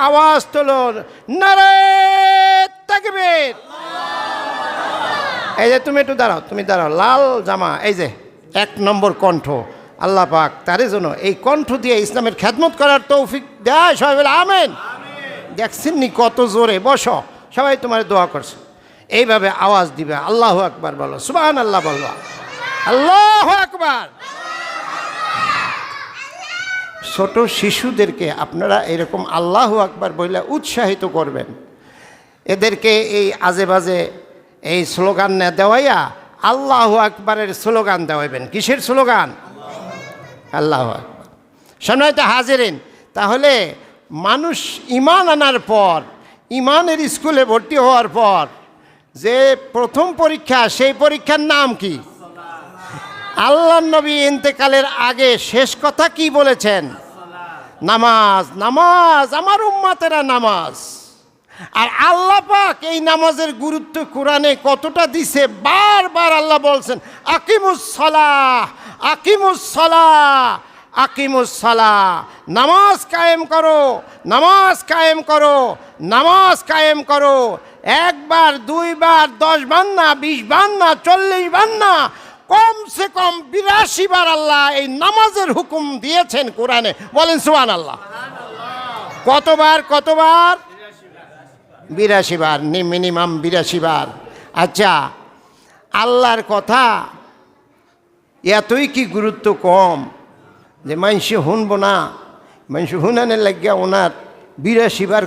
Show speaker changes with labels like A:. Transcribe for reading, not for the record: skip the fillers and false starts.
A: আওয়াজ তোলো, নারে তাকবীর। এই যে তুমি একটু দাঁড়াও, তুমি দাঁড়াও, লাল জামা, এই যে 1 নম্বর কণ্ঠ, আল্লাহ পাক তারই জন্য এই কণ্ঠ দিয়ে ইসলামের খেদমত করার তৌফিক দেয়। সবাই বলে আমেন। দেখছেন নি কত জোরে? বসো, সবাই তোমার দোয়া করছে। এইভাবে আওয়াজ দিবে, আল্লাহু আকবার বলো, সুবহানাল্লাহ বলবা, আল্লাহু আকবার। ছোট শিশুদেরকে আপনারা এরকম আল্লাহু আকবার বলে উৎসাহিত করবেন। এদেরকে এই আজে বাজে এই স্লোগান না দেওয়াইয়া আল্লাহু আকবারের স্লোগান দেওয়াইবেন। কিসের স্লোগান? আল্লাহু আকবার। সম্মানিত হাজিরিন, তাহলে মানুষ ঈমান আনার পর, ঈমানের স্কুলে ভর্তি হওয়ার পর যে প্রথম পরীক্ষা, সেই পরীক্ষার নাম কি? আল্লাহর নবী ইন্তেকালের আগে শেষ কথা কি বলেছেন? নামাজ, নামাজ, আমার উম্মতেরা নামাজ। আর আল্লাহ পাক এই নামাজের গুরুত্ব কোরআনে কতটা দিছে, বারবার আল্লাহ বলছেন আকিমুস সালাহ, আকিমুস সালাহ, আকিমুস সালাহ। নামাজ কায়েম করো, নামাজ কায়েম করো, নামাজ কায়েম করো। 1 বার 2 বার 10 বার না, 20 বার না, 40 বার না, কমসে কম 82 বার আল্লাহ এই নামাজের হুকুম দিয়েছেন কোরআনে। বলেন সুবহানাল্লাহ। কতবার? কতবার? 82 বার, মিনিমাম 82 বার। আচ্ছা, আল্লাহর কথা এতই কি গুরুত্ব কম যে মানুষ শুনবো না? মানুষ শুনানের লাগিয়া ওনার 82 বার